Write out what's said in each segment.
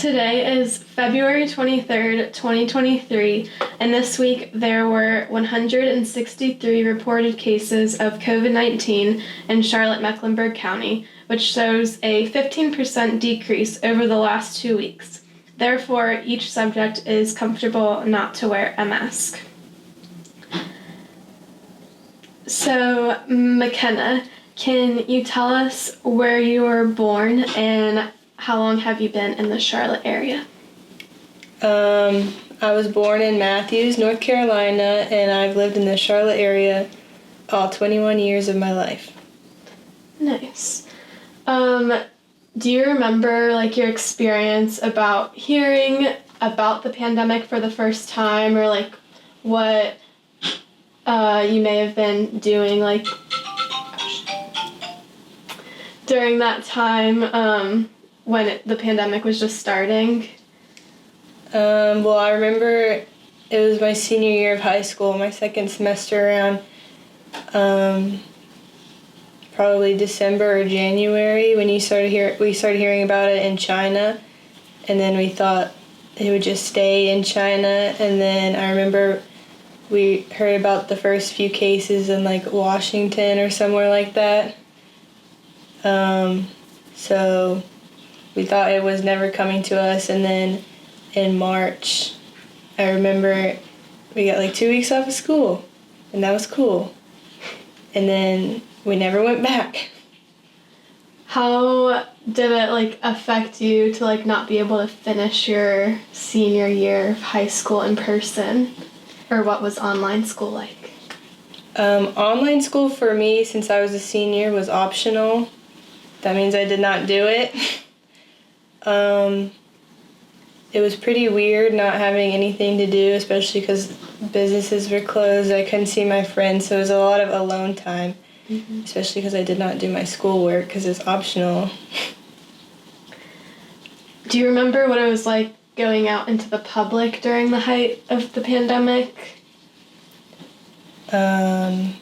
Today is February 23rd, 2023, and this week there were 163 reported cases of COVID-19 in Charlotte-Mecklenburg County, which shows a 15% decrease over the last 2 weeks. Therefore, each subject is comfortable not to wear a mask. So, Makenna, can you tell us where you were born and how long have you been in the Charlotte area? I was born in Matthews, North Carolina, and I've lived in the Charlotte area all 21 years of my life. Nice. Do you remember your experience about hearing about the pandemic for the first time, or what you may have been doing during that time when the pandemic was just starting? Well, I remember it was my senior year of high school, my second semester around probably December or January when we started hearing about it in China, and then we thought it would just stay in China, and then I remember we heard about the first few cases in Washington or somewhere like that. So we thought it was never coming to us, and then in March, I remember we got 2 weeks off of school, and that was cool. And then we never went back. How did it affect you to not be able to finish your senior year of high school in person? Or what was online school like? Online school for me, since I was a senior, was optional. That means I did not do it. It was pretty weird not having anything to do, especially because businesses were closed. I couldn't see my friends, so it was a lot of alone time, especially because I did not do my schoolwork because it's optional. Do you remember what it was like going out into the public during the height of the pandemic? Do I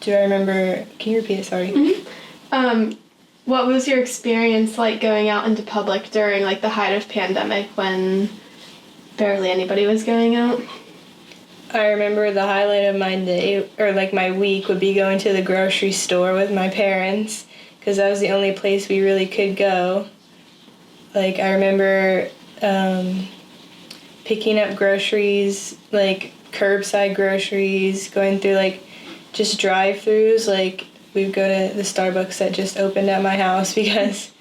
remember? Can you repeat it? Sorry. Mm-hmm. What was your experience like going out into public during the height of pandemic when barely anybody was going out? I remember the highlight of my day, or my week, would be going to the grocery store with my parents, because that was the only place we really could go. I remember picking up groceries, curbside groceries, going through just drive-thrus. We'd go to the Starbucks that just opened at my house because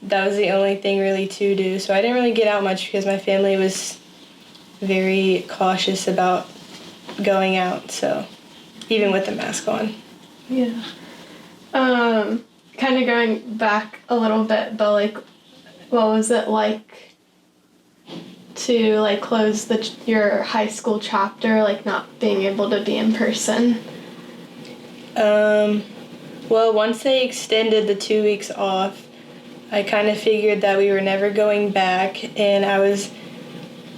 that was the only thing really to do. So I didn't really get out much because my family was very cautious about going out, so even with the mask on. Yeah. Kind of going back a little bit, but what was it like to close your high school chapter, not being able to be in person? Well, once they extended the 2 weeks off, I kind of figured that we were never going back, and I was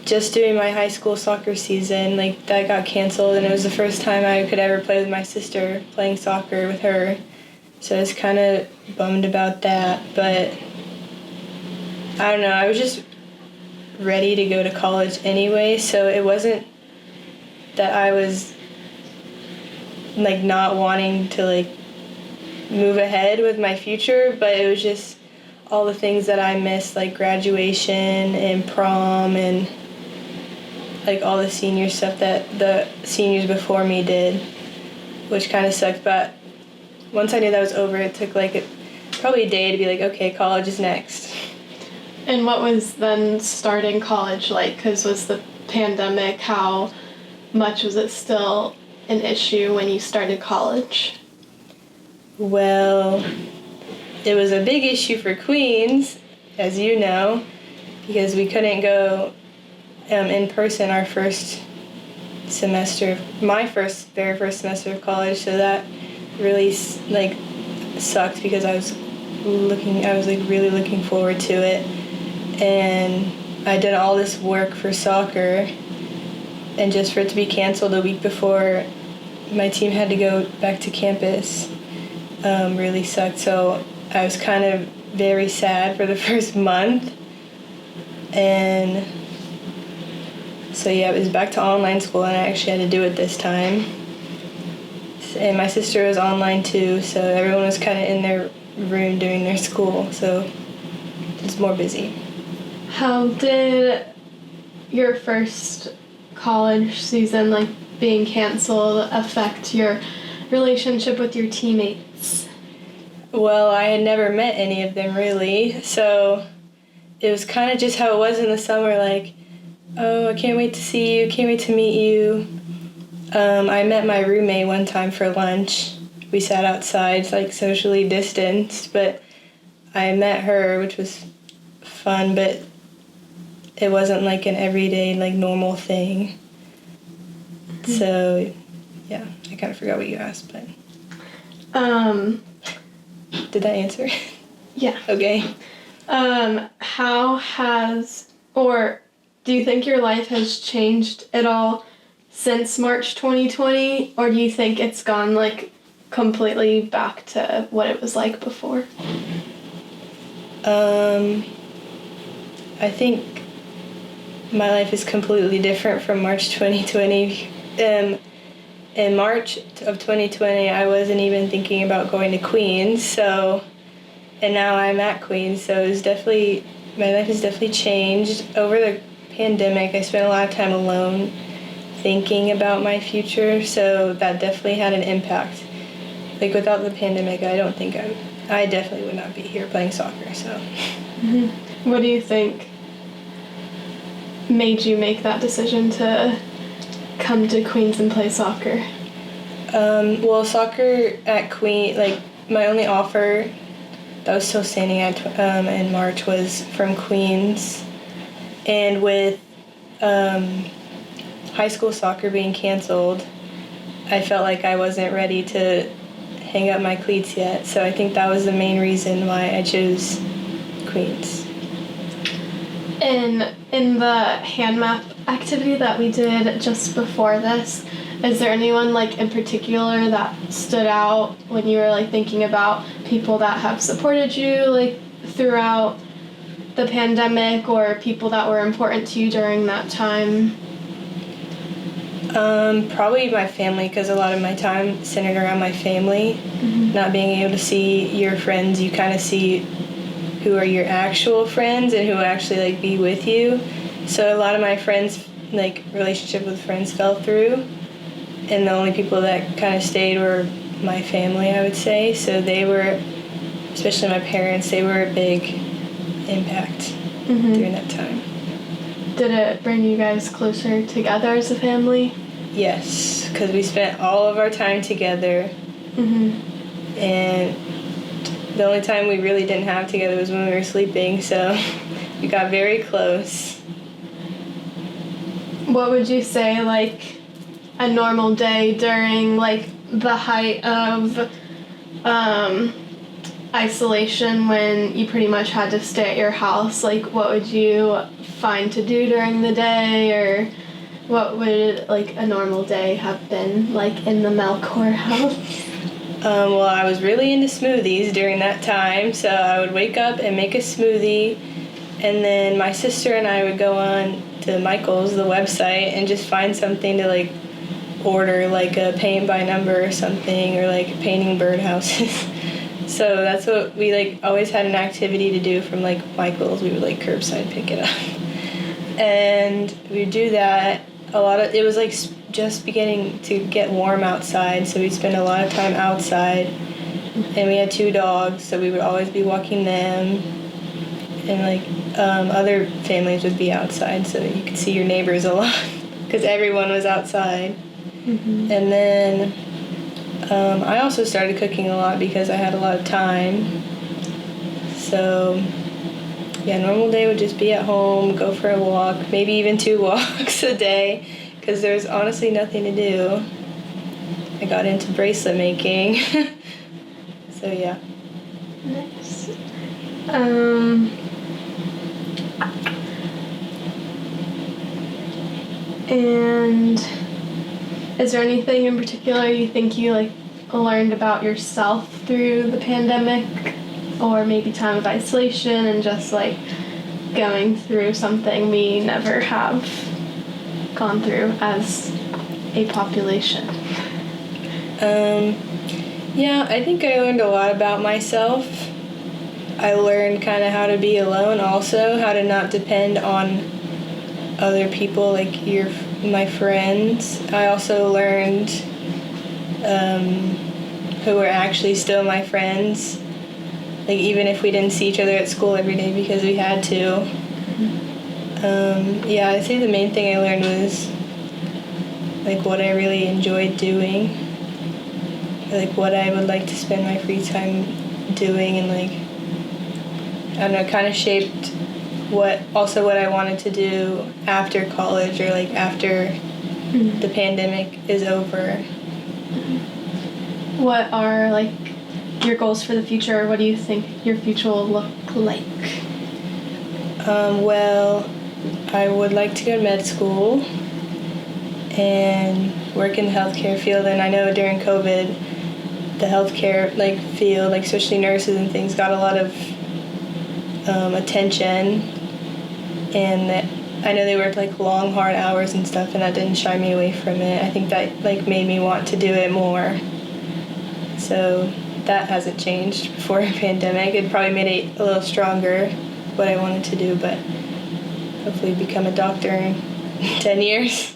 just doing my high school soccer season. That got canceled, and it was the first time I could ever play with my sister, playing soccer with her. So I was kind of bummed about that, but I don't know, I was just ready to go to college anyway, so it wasn't that I was not wanting to move ahead with my future, but it was just all the things that I missed, graduation and prom and all the senior stuff that the seniors before me did, which kind of sucked. But once I knew that was over, it took probably a day to be okay, college is next. And what was then starting college like? Because was the pandemic, how much was it still an issue when you started college? Well, it was a big issue for Queens, as you know, because we couldn't go in person our first semester, my very first semester of college, so that really sucked because I was really looking forward to it, and I did all this work for soccer, and just for it to be canceled a week before my team had to go back to campus really sucked. So I was kind of very sad for the first month, And so yeah, it was back to online school, and I actually had to do it this time. And my sister was online too, so everyone was kind of in their room doing their school, so it's more busy. How did your first college season, like being canceled, affect your relationship with your teammates? Well, I had never met any of them really, so it was kind of just how it was in the summer, like, oh, I can't wait to see you, can't wait to meet you. I met my roommate one time for lunch. We sat outside, like socially distanced, but I met her, which was fun, but it wasn't like an everyday, like normal thing. Mm-hmm. So, yeah, I kind of forgot what you asked, but. Did that answer? Yeah. Okay. How has, or do you think your life has changed at all since March 2020, or do you think it's gone like completely back to what it was like before? I think my life is completely different from March 2020. In March of 2020, I wasn't even thinking about going to Queens, and now I'm at Queens, so my life has definitely changed. Over the pandemic, I spent a lot of time alone thinking about my future, so that definitely had an impact. Like, without the pandemic, I don't think I definitely would not be here playing soccer, so. Mm-hmm. What do you think made you make that decision to come to Queens and play soccer? Well, soccer at Queens, like, my only offer that was still standing at in March was from Queens, and with high school soccer being canceled, I felt like I wasn't ready to hang up my cleats yet, so I think that was the main reason why I chose Queens. In the hand map activity that we did just before this, is there anyone like in particular that stood out when you were like thinking about people that have supported you like throughout the pandemic, or people that were important to you during that time? Probably my family, because a lot of my time centered around my family. Mm-hmm. Not being able to see your friends, you kind of see who are your actual friends and who actually like be with you. So a lot of my friends, like relationship with friends, fell through, and the only people that kind of stayed were my family, I would say. So they were, especially my parents, they were a big impact during that time. Did it bring you guys closer together as a family? Yes, because we spent all of our time together. Mm-hmm. And the only time we really didn't have together was when we were sleeping, so we got very close. What would you say, like, a normal day during, like, the height of isolation when you pretty much had to stay at your house? Like, what would you find to do during the day, or what would, like, a normal day have been like in the Melchor house? Well, I was really into smoothies during that time, so I would wake up and make a smoothie, and then my sister and I would go on to Michael's, the website, and just find something to, like, order, like a paint by number or something, or, like, painting birdhouses. So that's what we, like, always had an activity to do from, like, Michael's. We would, like, curbside pick it up. And we'd do that. It was, like, just beginning to get warm outside, so we'd spend a lot of time outside. And we had 2 dogs, so we would always be walking them. And, like, other families would be outside, so you could see your neighbors a lot, because everyone was outside. Mm-hmm. And then I also started cooking a lot because I had a lot of time. So, yeah, normal day would just be at home, go for a walk, maybe even 2 walks a day, because there's honestly nothing to do. I got into bracelet making. So, yeah. Nice. And is there anything in particular you think you like learned about yourself through the pandemic, or maybe time of isolation, and just like going through something we never have gone through as a population? Yeah, I think I learned a lot about myself. I learned kind of how to be alone also, how to not depend on other people like my friends. I also learned who were actually still my friends, like even if we didn't see each other at school every day because we had to. Yeah, I'd say the main thing I learned was like what I really enjoyed doing, like what I would like to spend my free time doing, and like I don't know, kind of shaped what I wanted to do after college, or like after the pandemic is over. What are like your goals for the future? What do you think your future will look like? Well, I would like to go to med school and work in the healthcare field. And I know during COVID, the healthcare like field, like especially nurses and things, got a lot of attention, and I know they worked like long, hard hours and stuff, and that didn't shy me away from it. I think that like made me want to do it more. So that hasn't changed before the pandemic. It probably made it a little stronger, what I wanted to do, but hopefully become a doctor in 10 years.